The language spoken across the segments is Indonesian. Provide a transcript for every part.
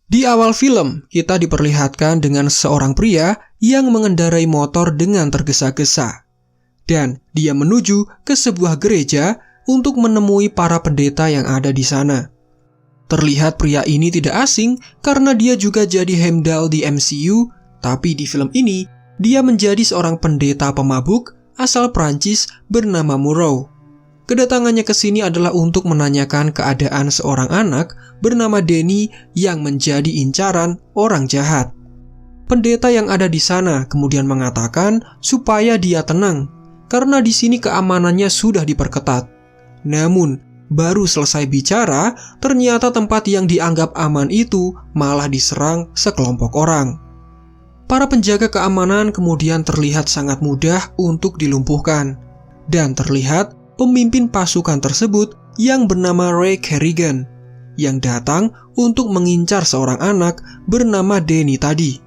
Di awal film, kita diperlihatkan dengan seorang pria yang mengendarai motor dengan tergesa-gesa. Dan dia menuju ke sebuah gereja untuk menemui para pendeta yang ada di sana. Terlihat pria ini tidak asing karena dia juga jadi Heimdall di MCU, tapi di film ini, dia menjadi seorang pendeta pemabuk asal Prancis bernama Moreau. Kedatangannya ke sini adalah untuk menanyakan keadaan seorang anak bernama Danny yang menjadi incaran orang jahat. Pendeta yang ada di sana kemudian mengatakan supaya dia tenang, karena di sini keamanannya sudah diperketat. Namun, baru selesai bicara, ternyata tempat yang dianggap aman itu malah diserang sekelompok orang. Para penjaga keamanan kemudian terlihat sangat mudah untuk dilumpuhkan. Dan terlihat pemimpin pasukan tersebut yang bernama Ray Kerrigan yang datang untuk mengincar seorang anak bernama Danny tadi.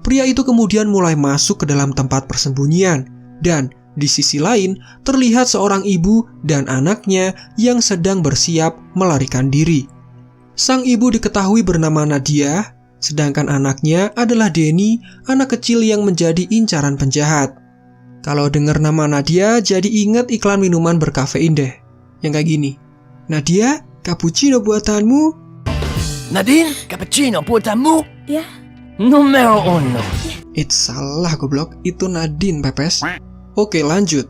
Pria itu kemudian mulai masuk ke dalam tempat persembunyian dan di sisi lain terlihat seorang ibu dan anaknya yang sedang bersiap melarikan diri. Sang ibu diketahui bernama Nadia, sedangkan anaknya adalah Danny, anak kecil yang menjadi incaran penjahat. Kalau dengar nama Nadia, jadi ingat iklan minuman berkafein deh. Yang kayak gini. Nadia, cappuccino buatanmu. Nadine, cappuccino buatanmu. Ya. Numero 1. It's salah goblok, itu Nadine pepes. Oke, lanjut.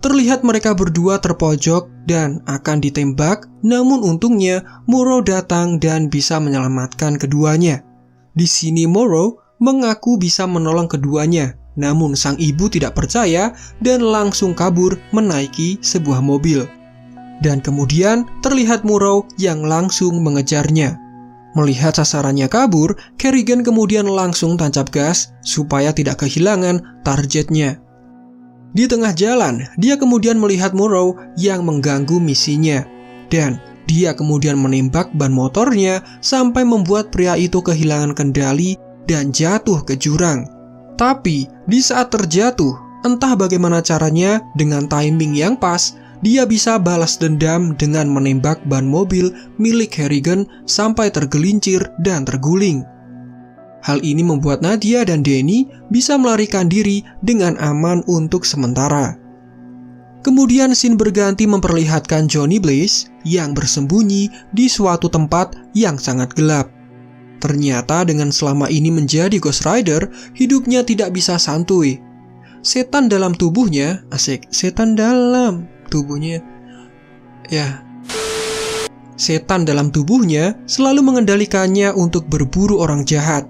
Terlihat mereka berdua terpojok dan akan ditembak, namun untungnya Moreau datang dan bisa menyelamatkan keduanya. Di sini Moreau mengaku bisa menolong keduanya, namun sang ibu tidak percaya dan langsung kabur menaiki sebuah mobil. Dan kemudian terlihat Moreau yang langsung mengejarnya. Melihat sasarannya kabur, Kerrigan kemudian langsung tancap gas supaya tidak kehilangan targetnya. Di tengah jalan, dia kemudian melihat Moreau yang mengganggu misinya. Dan dia kemudian menembak ban motornya sampai membuat pria itu kehilangan kendali dan jatuh ke jurang. Tapi di saat terjatuh, entah bagaimana caranya dengan timing yang pas, dia bisa balas dendam dengan menembak ban mobil milik Kerrigan sampai tergelincir dan terguling. Hal ini membuat Nadia dan Danny bisa melarikan diri dengan aman untuk sementara. Kemudian scene berganti memperlihatkan Johnny Blaze yang bersembunyi di suatu tempat yang sangat gelap. Ternyata dengan selama ini menjadi Ghost Rider, hidupnya tidak bisa santuy. Setan dalam tubuhnya, setan dalam tubuhnya selalu mengendalikannya untuk berburu orang jahat,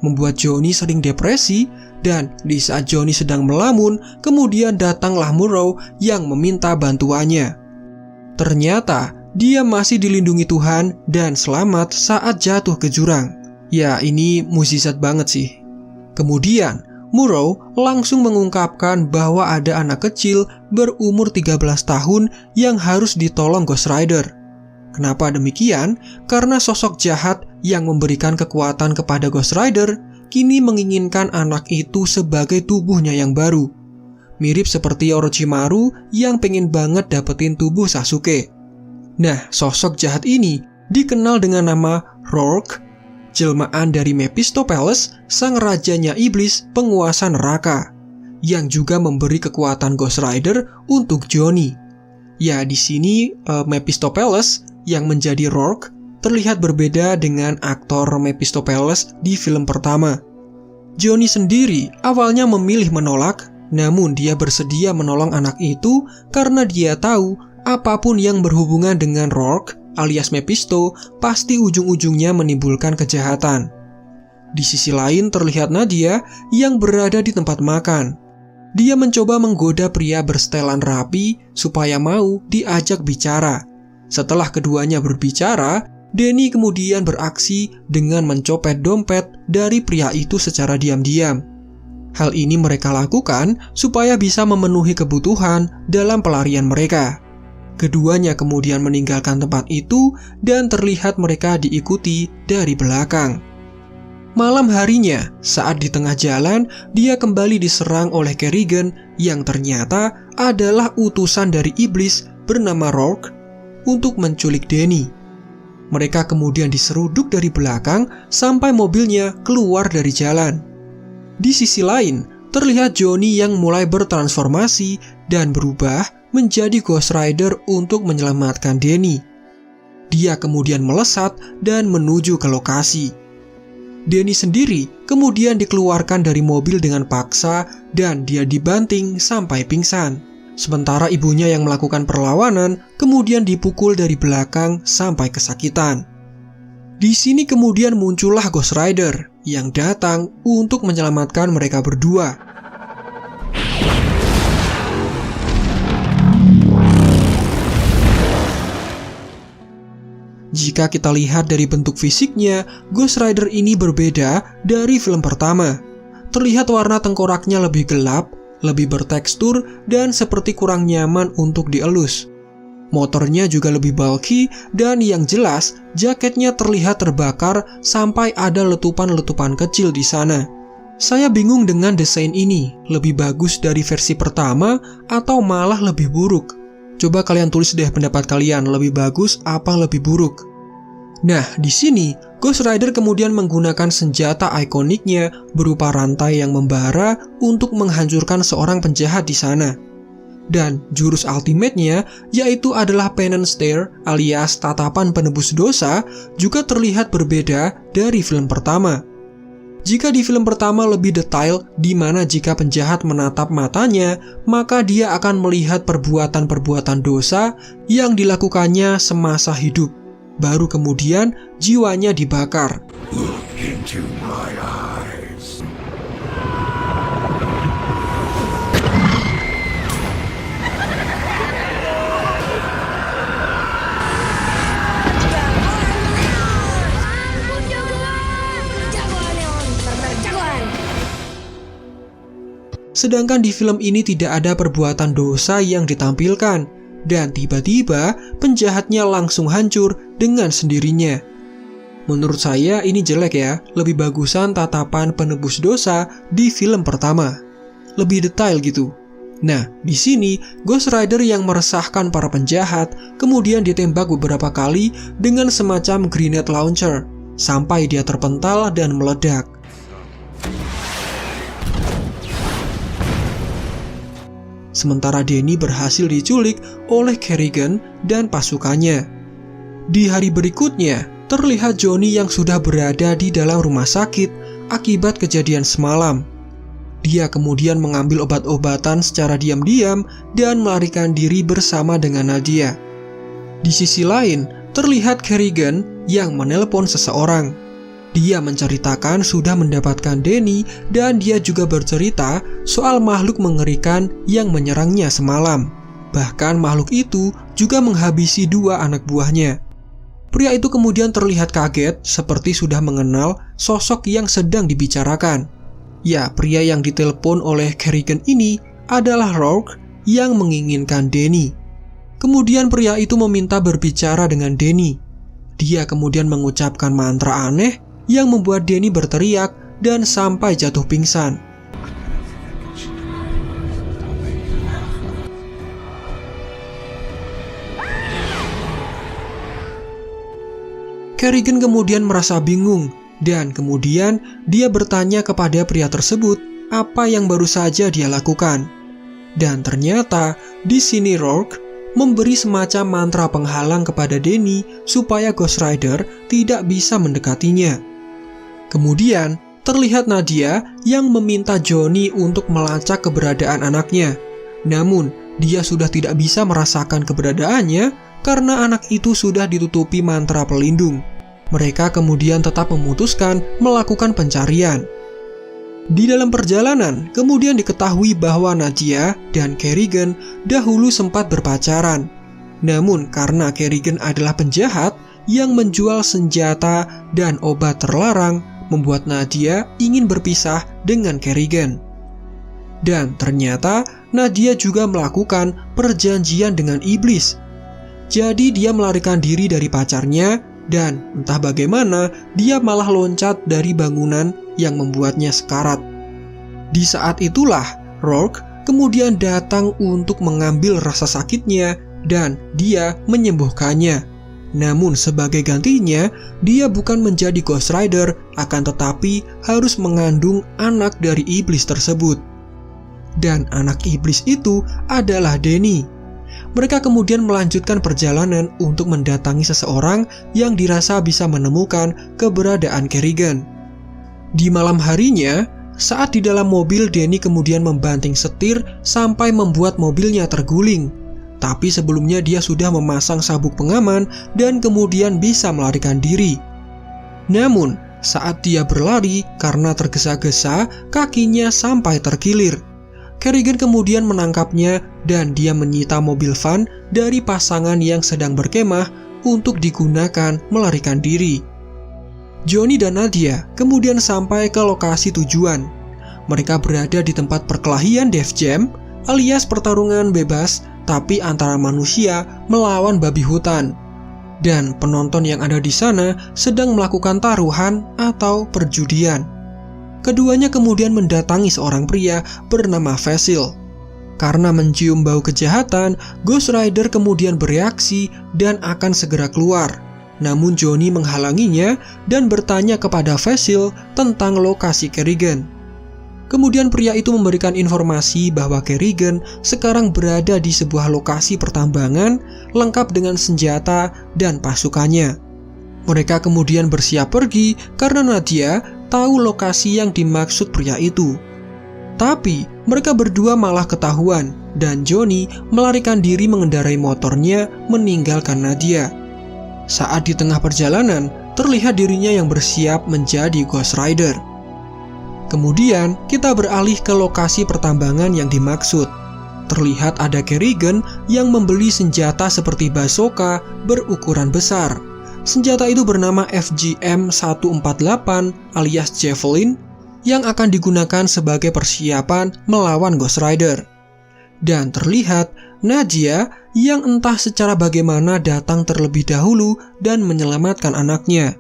membuat Johnny sering depresi. Dan di saat Johnny sedang melamun, kemudian datanglah Moreau yang meminta bantuannya. Ternyata dia masih dilindungi Tuhan dan selamat saat jatuh ke jurang. Ya, ini mukjizat banget sih. Kemudian Moreau langsung mengungkapkan bahwa ada anak kecil berumur 13 tahun yang harus ditolong Ghost Rider. Kenapa demikian? Karena sosok jahat yang memberikan kekuatan kepada Ghost Rider kini menginginkan anak itu sebagai tubuhnya yang baru. Mirip seperti Orochimaru yang pengen banget dapetin tubuh Sasuke. Nah, sosok jahat ini dikenal dengan nama Rourke, jelmaan dari Mephistopheles, sang rajanya iblis penguasa neraka, yang juga memberi kekuatan Ghost Rider untuk Johnny. Ya, di sini Mephistopheles yang menjadi Rourke terlihat berbeda dengan aktor Mephistopheles di film pertama. Johnny sendiri awalnya memilih menolak, namun dia bersedia menolong anak itu karena dia tahu apapun yang berhubungan dengan Rourke alias Mephisto pasti ujung-ujungnya menimbulkan kejahatan. Di sisi lain terlihat Nadia yang berada di tempat makan. Dia mencoba menggoda pria bersetelan rapi supaya mau diajak bicara. Setelah keduanya berbicara, Danny kemudian beraksi dengan mencopet dompet dari pria itu secara diam-diam. Hal ini mereka lakukan supaya bisa memenuhi kebutuhan dalam pelarian mereka. Keduanya kemudian meninggalkan tempat itu dan terlihat mereka diikuti dari belakang. Malam harinya, saat di tengah jalan, dia kembali diserang oleh Kerrigan yang ternyata adalah utusan dari iblis bernama Rourke untuk menculik Danny. Mereka kemudian diseruduk dari belakang sampai mobilnya keluar dari jalan. Di sisi lain, terlihat Johnny yang mulai bertransformasi dan berubah menjadi Ghost Rider untuk menyelamatkan Danny. Dia kemudian melesat dan menuju ke lokasi. Danny sendiri kemudian dikeluarkan dari mobil dengan paksa dan dia dibanting sampai pingsan. Sementara ibunya yang melakukan perlawanan kemudian dipukul dari belakang sampai kesakitan. Di sini kemudian muncullah Ghost Rider yang datang untuk menyelamatkan mereka berdua. Jika kita lihat dari bentuk fisiknya, Ghost Rider ini berbeda dari film pertama. Terlihat warna tengkoraknya lebih gelap, lebih bertekstur, dan seperti kurang nyaman untuk dielus. Motornya juga lebih bulky, dan yang jelas, jaketnya terlihat terbakar sampai ada letupan-letupan kecil di sana. Saya bingung dengan desain ini, lebih bagus dari versi pertama atau malah lebih buruk. Coba kalian tulis deh pendapat kalian, lebih bagus apa lebih buruk. Nah, di sini Ghost Rider kemudian menggunakan senjata ikoniknya berupa rantai yang membara untuk menghancurkan seorang penjahat di sana. Dan jurus ultimate-nya yaitu adalah Penance Stare alias tatapan penebus dosa juga terlihat berbeda dari film pertama. Jika di film pertama lebih detail, di mana jika penjahat menatap matanya, maka dia akan melihat perbuatan-perbuatan dosa yang dilakukannya semasa hidup. Baru kemudian jiwanya dibakar. Look into my eyes. Sedangkan di film ini tidak ada perbuatan dosa yang ditampilkan, dan tiba-tiba penjahatnya langsung hancur dengan sendirinya. Menurut saya ini jelek ya, lebih bagusan tatapan penebus dosa di film pertama. Lebih detail gitu. Nah, di sini Ghost Rider yang meresahkan para penjahat kemudian ditembak beberapa kali dengan semacam grenade launcher sampai dia terpental dan meledak. Sementara Danny berhasil diculik oleh Kerrigan dan pasukannya. Di hari berikutnya, terlihat Johnny yang sudah berada di dalam rumah sakit akibat kejadian semalam. Dia kemudian mengambil obat-obatan secara diam-diam dan melarikan diri bersama dengan Nadia. Di sisi lain, terlihat Kerrigan yang menelpon seseorang. Dia menceritakan sudah mendapatkan Danny dan dia juga bercerita soal makhluk mengerikan yang menyerangnya semalam. Bahkan makhluk itu juga menghabisi 2 anak buahnya. Pria itu kemudian terlihat kaget seperti sudah mengenal sosok yang sedang dibicarakan. Ya, pria yang ditelepon oleh Kerrigan ini adalah Rourke yang menginginkan Danny. Kemudian pria itu meminta berbicara dengan Danny. Dia kemudian mengucapkan mantra aneh yang membuat Danny berteriak dan sampai jatuh pingsan. Kerrigan kemudian merasa bingung dan kemudian dia bertanya kepada pria tersebut apa yang baru saja dia lakukan. Dan ternyata di sini Rourke memberi semacam mantra penghalang kepada Danny supaya Ghost Rider tidak bisa mendekatinya. Kemudian terlihat Nadia yang meminta Johnny untuk melacak keberadaan anaknya. Namun dia sudah tidak bisa merasakan keberadaannya karena anak itu sudah ditutupi mantra pelindung. Mereka kemudian tetap memutuskan melakukan pencarian. Di dalam perjalanan, kemudian diketahui bahwa Nadia dan Kerrigan dahulu sempat berpacaran. Namun karena Kerrigan adalah penjahat yang menjual senjata dan obat terlarang, membuat Nadia ingin berpisah dengan Kerrigan. Dan ternyata Nadia juga melakukan perjanjian dengan iblis. Jadi dia melarikan diri dari pacarnya dan entah bagaimana dia malah loncat dari bangunan yang membuatnya sekarat. Di saat itulah Rourke kemudian datang untuk mengambil rasa sakitnya dan dia menyembuhkannya. Namun sebagai gantinya, dia bukan menjadi Ghost Rider, akan tetapi harus mengandung anak dari iblis tersebut. Dan anak iblis itu adalah Danny. Mereka kemudian melanjutkan perjalanan untuk mendatangi seseorang yang dirasa bisa menemukan keberadaan Kerrigan. Di malam harinya, saat di dalam mobil, Danny kemudian membanting setir sampai membuat mobilnya terguling. Tapi sebelumnya dia sudah memasang sabuk pengaman dan kemudian bisa melarikan diri. Namun, saat dia berlari karena tergesa-gesa, kakinya sampai terkilir. Kerrigan kemudian menangkapnya dan dia menyita mobil van dari pasangan yang sedang berkemah untuk digunakan melarikan diri. Johnny dan Nadia kemudian sampai ke lokasi tujuan. Mereka berada di tempat perkelahian Def Jam alias pertarungan bebas tapi antara manusia melawan babi hutan. Dan penonton yang ada di sana sedang melakukan taruhan atau perjudian. Keduanya kemudian mendatangi seorang pria bernama Vasil. Karena mencium bau kejahatan, Ghost Rider kemudian bereaksi dan akan segera keluar. Namun Johnny menghalanginya dan bertanya kepada Vasil tentang lokasi Kerrigan. Kemudian pria itu memberikan informasi bahwa Kerrigan sekarang berada di sebuah lokasi pertambangan lengkap dengan senjata dan pasukannya. Mereka kemudian bersiap pergi karena Nadia tahu lokasi yang dimaksud pria itu. Tapi mereka berdua malah ketahuan dan Johnny melarikan diri mengendarai motornya meninggalkan Nadia. Saat di tengah perjalanan, terlihat dirinya yang bersiap menjadi Ghost Rider. Kemudian kita beralih ke lokasi pertambangan yang dimaksud. Terlihat ada Kerrigan yang membeli senjata seperti bazooka berukuran besar. Senjata itu bernama FGM-148 alias Javelin yang akan digunakan sebagai persiapan melawan Ghost Rider. Dan terlihat Nadia yang entah secara bagaimana datang terlebih dahulu dan menyelamatkan anaknya.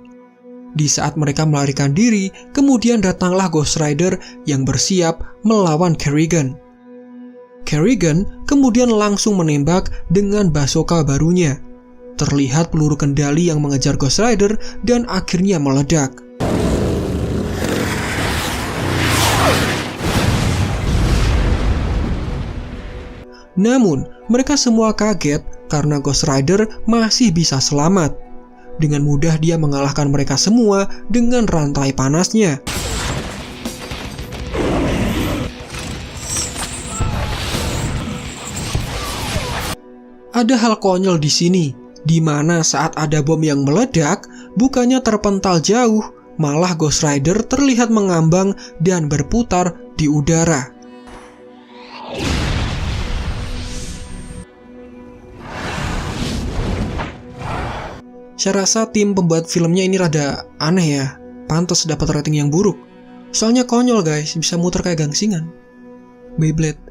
Di saat mereka melarikan diri, kemudian datanglah Ghost Rider yang bersiap melawan Kerrigan. Kerrigan kemudian langsung menembak dengan bazooka barunya. Terlihat peluru kendali yang mengejar Ghost Rider dan akhirnya meledak. Namun, mereka semua kaget karena Ghost Rider masih bisa selamat. Dengan mudah dia mengalahkan mereka semua dengan rantai panasnya. Ada hal konyol di sini, di mana saat ada bom yang meledak, bukannya terpental jauh, malah Ghost Rider terlihat mengambang dan berputar di udara. Saya rasa tim pembuat filmnya ini rada aneh ya, pantas dapat rating yang buruk. Soalnya konyol guys, bisa muter kayak gangsingan. Beyblade.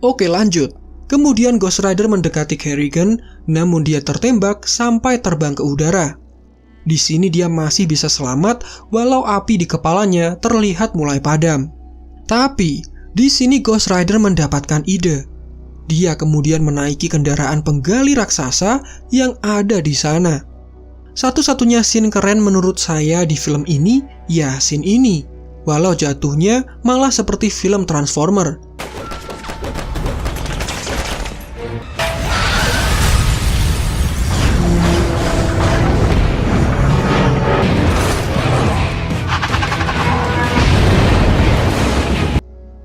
Oke lanjut. Kemudian Ghost Rider mendekati Kerrigan, namun dia tertembak sampai terbang ke udara. Di sini dia masih bisa selamat walau api di kepalanya terlihat mulai padam. Tapi di sini Ghost Rider mendapatkan ide. Dia kemudian menaiki kendaraan penggali raksasa yang ada di sana. Satu-satunya scene keren menurut saya di film ini, ya scene ini. Walau jatuhnya malah seperti film Transformer.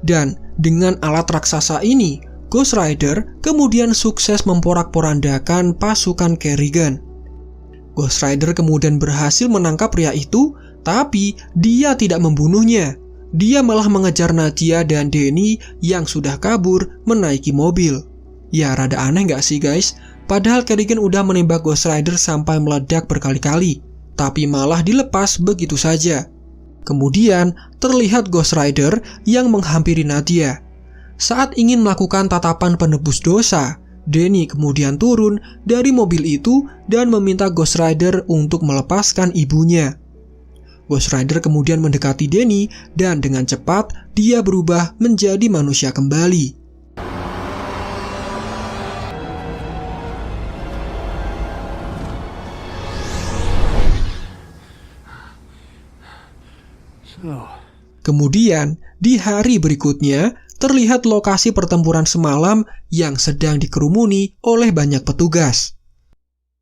Dan dengan alat raksasa ini, Ghost Rider kemudian sukses memporak-porandakan pasukan Kerrigan. Ghost Rider kemudian berhasil menangkap pria itu, tapi dia tidak membunuhnya. Dia malah mengejar Nadia dan Danny yang sudah kabur menaiki mobil. Ya rada aneh gak sih guys? Padahal Kerrigan udah menembak Ghost Rider sampai meledak berkali-kali, tapi malah dilepas begitu saja. Kemudian terlihat Ghost Rider yang menghampiri Nadia. Saat ingin melakukan tatapan penebus dosa, Danny kemudian turun dari mobil itu dan meminta Ghost Rider untuk melepaskan ibunya. Ghost Rider kemudian mendekati Danny dan dengan cepat dia berubah menjadi manusia kembali. Kemudian, di hari berikutnya, terlihat lokasi pertempuran semalam yang sedang dikerumuni oleh banyak petugas.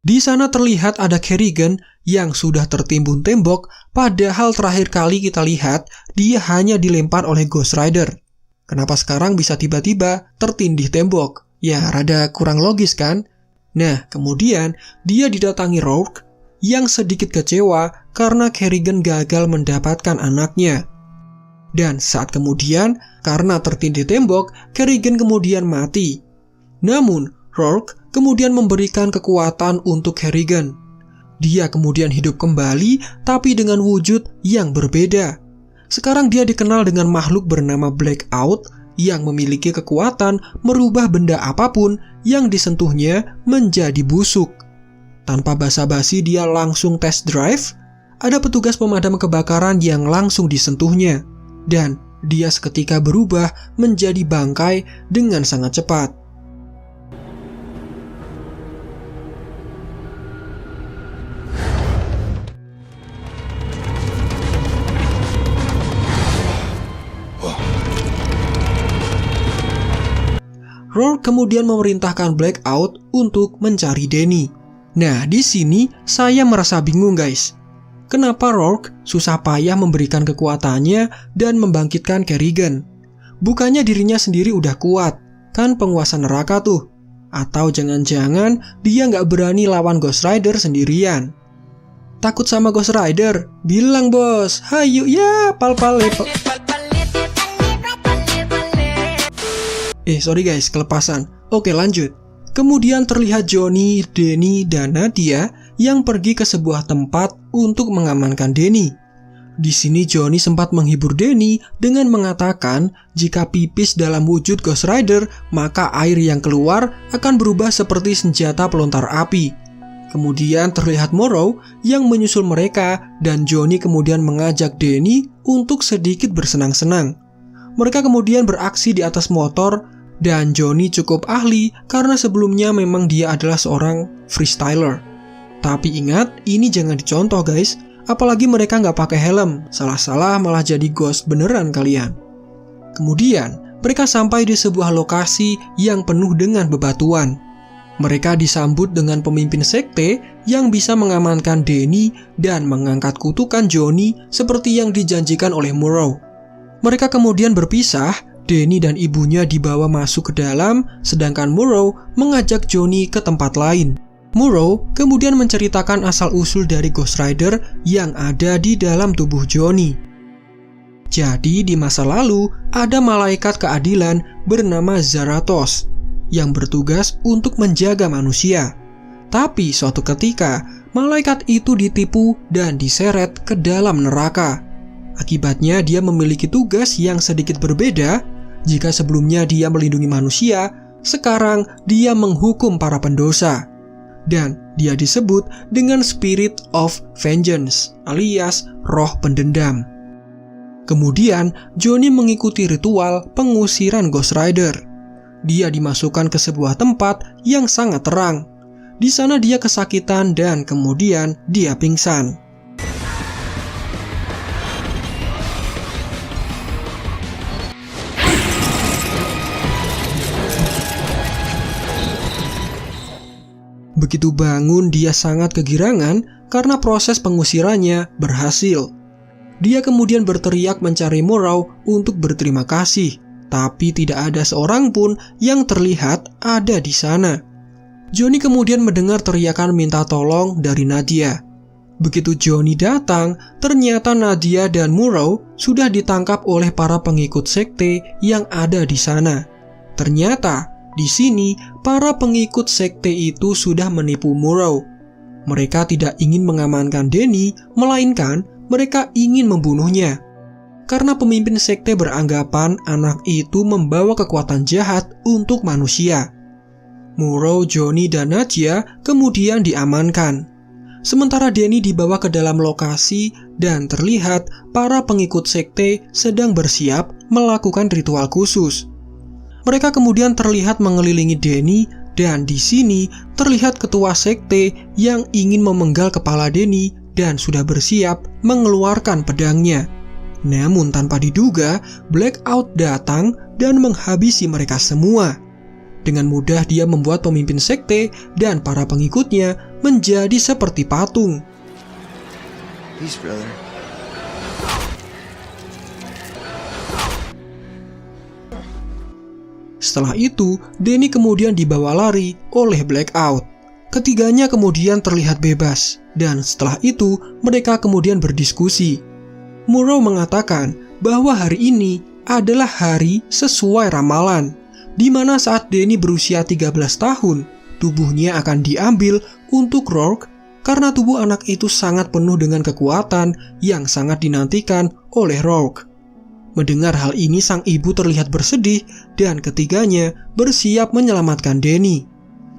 Di sana terlihat ada Kerrigan yang sudah tertimbun tembok, padahal terakhir kali kita lihat dia hanya dilempar oleh Ghost Rider. Kenapa sekarang bisa tiba-tiba tertindih tembok? Ya, rada kurang logis kan? Nah, kemudian dia didatangi Rourke yang sedikit kecewa karena Kerrigan gagal mendapatkan anaknya. Dan saat kemudian, karena tertindih tembok, Kerrigan kemudian mati. Namun, Rourke kemudian memberikan kekuatan untuk Kerrigan. Dia kemudian hidup kembali, tapi dengan wujud yang berbeda. Sekarang dia dikenal dengan makhluk bernama Blackout yang memiliki kekuatan merubah benda apapun yang disentuhnya menjadi busuk. Tanpa basa-basi dia langsung test drive. Ada petugas pemadam kebakaran yang langsung disentuhnya. Dan dia seketika berubah menjadi bangkai dengan sangat cepat. Rourke kemudian memerintahkan Blackout untuk mencari Danny. Nah, di sini saya merasa bingung guys. Kenapa Rourke susah payah memberikan kekuatannya dan membangkitkan Kerrigan? Bukannya dirinya sendiri udah kuat, kan penguasa neraka tuh. Atau jangan-jangan dia nggak berani lawan Ghost Rider sendirian. Takut sama Ghost Rider? Bilang bos, hayu ya pal-pal. Sorry guys, kelepasan. Oke, lanjut. Kemudian terlihat Johnny, Danny, dan Nadia yang pergi ke sebuah tempat untuk mengamankan Danny. Di sini Johnny sempat menghibur Danny dengan mengatakan jika pipis dalam wujud Ghost Rider, maka air yang keluar akan berubah seperti senjata pelontar api. Kemudian terlihat Morrow yang menyusul mereka dan Johnny kemudian mengajak Danny untuk sedikit bersenang-senang. Mereka kemudian beraksi di atas motor. Dan Johnny cukup ahli karena sebelumnya memang dia adalah seorang freestyler. Tapi ingat, ini jangan dicontoh guys. Apalagi mereka nggak pakai helm. Salah-salah malah jadi ghost beneran kalian. Kemudian, mereka sampai di sebuah lokasi yang penuh dengan bebatuan. Mereka disambut dengan pemimpin sekte yang bisa mengamankan Danny dan mengangkat kutukan Johnny seperti yang dijanjikan oleh Morrow. Mereka kemudian berpisah. Danny dan ibunya dibawa masuk ke dalam, sedangkan Morrow mengajak Johnny ke tempat lain. Morrow kemudian menceritakan asal-usul dari Ghost Rider yang ada di dalam tubuh Johnny. Jadi di masa lalu ada malaikat keadilan bernama Zarathos yang bertugas untuk menjaga manusia. Tapi suatu ketika malaikat itu ditipu dan diseret ke dalam neraka. Akibatnya dia memiliki tugas yang sedikit berbeda. Jika sebelumnya dia melindungi manusia, sekarang dia menghukum para pendosa. Dan dia disebut dengan Spirit of Vengeance alias roh pendendam. Kemudian Johnny mengikuti ritual pengusiran Ghost Rider. Dia dimasukkan ke sebuah tempat yang sangat terang. Di sana dia kesakitan dan kemudian dia pingsan. Begitu bangun, dia sangat kegirangan karena proses pengusirannya berhasil. Dia kemudian berteriak mencari Morrow untuk berterima kasih, tapi tidak ada seorang pun yang terlihat ada di sana. Johnny kemudian mendengar teriakan minta tolong dari Nadia. Begitu Johnny datang, ternyata Nadia dan Morrow sudah ditangkap oleh para pengikut sekte yang ada di sana. Ternyata di sini, para pengikut sekte itu sudah menipu Morrow. Mereka tidak ingin mengamankan Danny, melainkan mereka ingin membunuhnya. Karena pemimpin sekte beranggapan anak itu membawa kekuatan jahat untuk manusia. Morrow, Johnny, dan Nadia kemudian diamankan. Sementara Danny dibawa ke dalam lokasi dan terlihat para pengikut sekte sedang bersiap melakukan ritual khusus. Mereka kemudian terlihat mengelilingi Danny dan di sini terlihat ketua sekte yang ingin memenggal kepala Danny dan sudah bersiap mengeluarkan pedangnya. Namun tanpa diduga, Blackout datang dan menghabisi mereka semua. Dengan mudah dia membuat pemimpin sekte dan para pengikutnya menjadi seperti patung. Peace, brother. Setelah itu, Danny kemudian dibawa lari oleh Blackout. Ketiganya kemudian terlihat bebas, dan setelah itu mereka kemudian berdiskusi. Murrow mengatakan bahwa hari ini adalah hari sesuai ramalan, di mana saat Danny berusia 13 tahun, tubuhnya akan diambil untuk Rourke karena tubuh anak itu sangat penuh dengan kekuatan yang sangat dinantikan oleh Rourke. Mendengar hal ini, sang ibu terlihat bersedih dan ketiganya bersiap menyelamatkan Danny.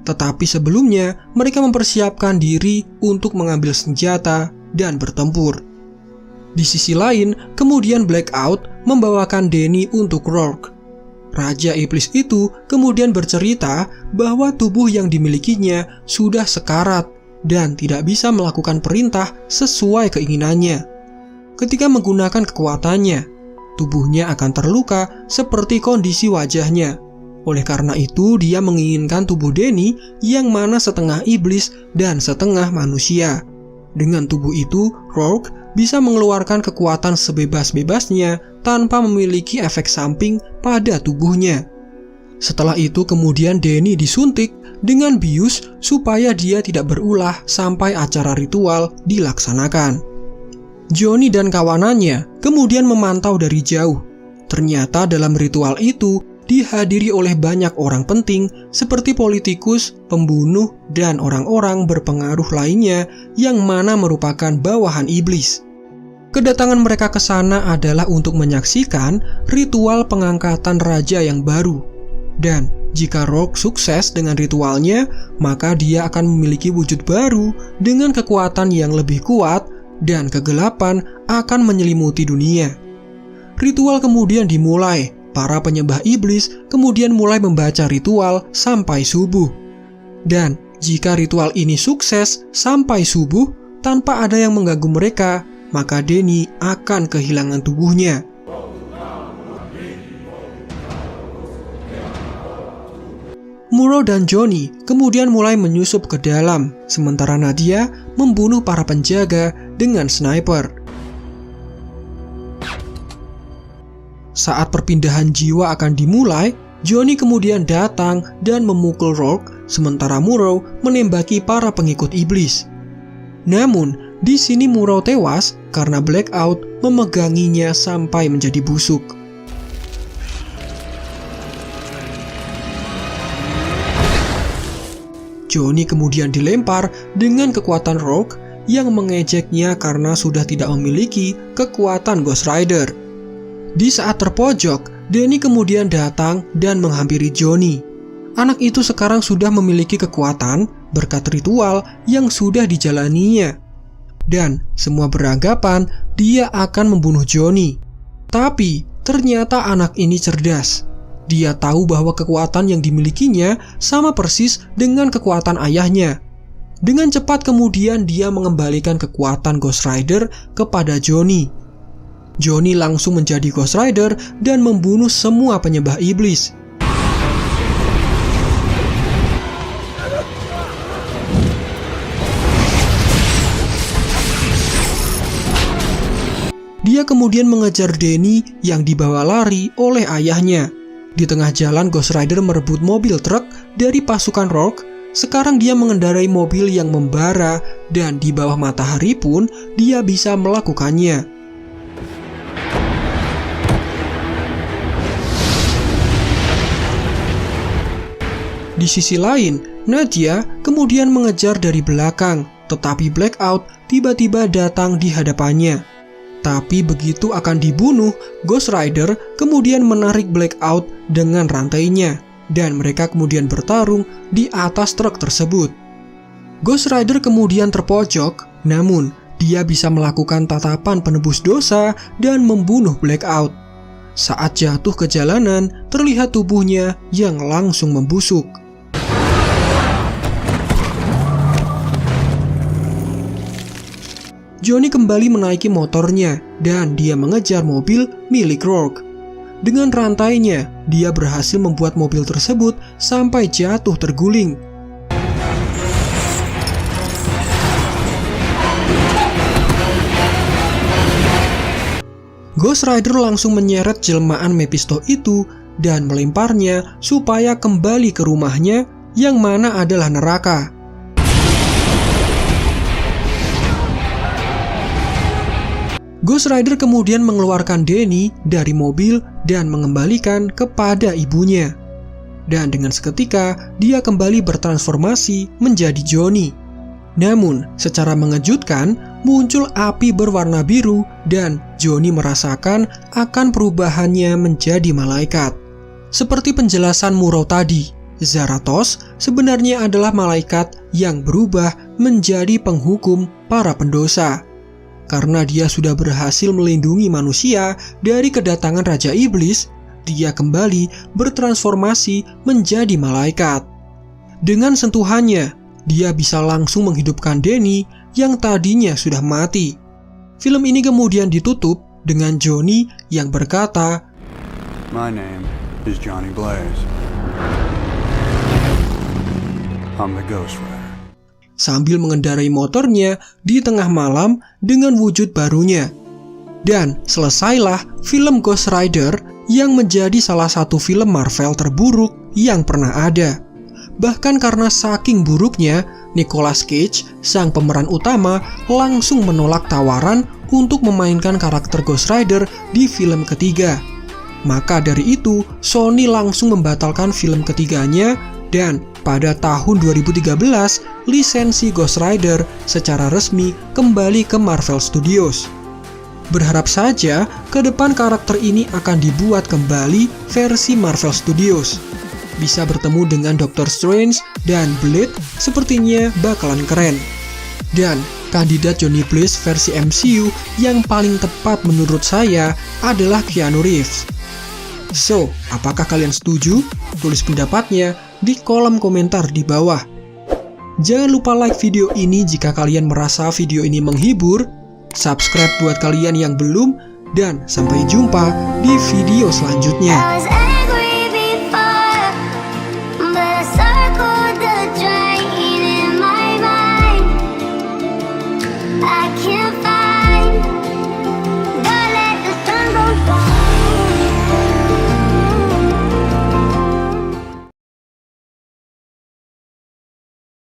Tetapi sebelumnya, mereka mempersiapkan diri untuk mengambil senjata dan bertempur. Di sisi lain, kemudian Blackout membawakan Danny untuk Rourke. Raja Iblis itu kemudian bercerita bahwa tubuh yang dimilikinya sudah sekarat dan tidak bisa melakukan perintah sesuai keinginannya. Ketika menggunakan kekuatannya, tubuhnya akan terluka seperti kondisi wajahnya. Oleh karena itu, dia menginginkan tubuh Danny yang mana setengah iblis dan setengah manusia. Dengan tubuh itu, Rourke bisa mengeluarkan kekuatan sebebas-bebasnya tanpa memiliki efek samping pada tubuhnya. Setelah itu kemudian Danny disuntik dengan bius supaya dia tidak berulah sampai acara ritual dilaksanakan. Johnny dan kawanannya kemudian memantau dari jauh. Ternyata dalam ritual itu dihadiri oleh banyak orang penting seperti politikus, pembunuh, dan orang-orang berpengaruh lainnya yang mana merupakan bawahan iblis. Kedatangan mereka ke sana adalah untuk menyaksikan ritual pengangkatan raja yang baru. Dan jika Rourke sukses dengan ritualnya, maka dia akan memiliki wujud baru dengan kekuatan yang lebih kuat dan kegelapan akan menyelimuti dunia. Ritual kemudian dimulai. Para penyembah iblis kemudian mulai membaca ritual sampai subuh. Dan jika ritual ini sukses sampai subuh tanpa ada yang mengganggu mereka, maka Danny akan kehilangan tubuhnya. Murrow dan Johnny kemudian mulai menyusup ke dalam, sementara Nadia membunuh para penjaga dengan sniper. Saat perpindahan jiwa akan dimulai, Johnny kemudian datang dan memukul Rourke, sementara Murrow menembaki para pengikut iblis. Namun, di sini Murrow tewas karena Blackout memeganginya sampai menjadi busuk. Johnny kemudian dilempar dengan kekuatan Rourke yang mengejeknya karena sudah tidak memiliki kekuatan Ghost Rider. Di saat terpojok, Danny kemudian datang dan menghampiri Johnny. Anak itu sekarang sudah memiliki kekuatan berkat ritual yang sudah dijalaninya. Dan semua beranggapan dia akan membunuh Johnny. Tapi ternyata anak ini cerdas. Dia tahu bahwa kekuatan yang dimilikinya sama persis dengan kekuatan ayahnya. Dengan cepat kemudian dia mengembalikan kekuatan Ghost Rider kepada Johnny. Johnny langsung menjadi Ghost Rider dan membunuh semua penyembah iblis. Dia kemudian mengejar Danny yang dibawa lari oleh ayahnya. Di tengah jalan, Ghost Rider merebut mobil truk dari pasukan Rourke. Sekarang dia mengendarai mobil yang membara dan di bawah matahari pun dia bisa melakukannya. Di sisi lain, Nadia kemudian mengejar dari belakang, tetapi Blackout tiba-tiba datang di hadapannya. Tapi begitu akan dibunuh, Ghost Rider kemudian menarik Blackout dengan rantainya, dan mereka kemudian bertarung di atas truk tersebut. Ghost Rider kemudian terpojok, namun dia bisa melakukan tatapan penebus dosa dan membunuh Blackout. Saat jatuh ke jalanan, terlihat tubuhnya yang langsung membusuk. Johnny kembali menaiki motornya dan dia mengejar mobil milik Rourke. Dengan rantainya, dia berhasil membuat mobil tersebut sampai jatuh terguling. Ghost Rider langsung menyeret jelmaan Mephisto itu dan melemparnya supaya kembali ke rumahnya yang mana adalah neraka. Ghost Rider kemudian mengeluarkan Danny dari mobil dan mengembalikan kepada ibunya. Dan dengan seketika, dia kembali bertransformasi menjadi Johnny. Namun, secara mengejutkan, muncul api berwarna biru dan Johnny merasakan akan perubahannya menjadi malaikat. Seperti penjelasan Murrow tadi, Zarathos sebenarnya adalah malaikat yang berubah menjadi penghukum para pendosa. Karena dia sudah berhasil melindungi manusia dari kedatangan Raja Iblis, dia kembali bertransformasi menjadi malaikat. Dengan sentuhannya, dia bisa langsung menghidupkan Danny yang tadinya sudah mati. Film ini kemudian ditutup dengan Johnny yang berkata, My name is Johnny Blaze. I'm the Ghost Rider. Sambil mengendarai motornya di tengah malam dengan wujud barunya. Dan selesailah film Ghost Rider yang menjadi salah satu film Marvel terburuk yang pernah ada. Bahkan karena saking buruknya, Nicolas Cage, sang pemeran utama, langsung menolak tawaran untuk memainkan karakter Ghost Rider di film ketiga. Maka dari itu, Sony langsung membatalkan film ketiganya dan pada tahun 2013, lisensi Ghost Rider secara resmi kembali ke Marvel Studios. Berharap saja ke depan karakter ini akan dibuat kembali versi Marvel Studios. Bisa bertemu dengan Doctor Strange dan Blade sepertinya bakalan keren. Dan kandidat Johnny Blaze versi MCU yang paling tepat menurut saya adalah Keanu Reeves. So, apakah kalian setuju? Tulis pendapatnya di kolom komentar di bawah. Jangan lupa like video ini jika kalian merasa video ini menghibur, subscribe buat kalian yang belum, dan sampai jumpa di video selanjutnya.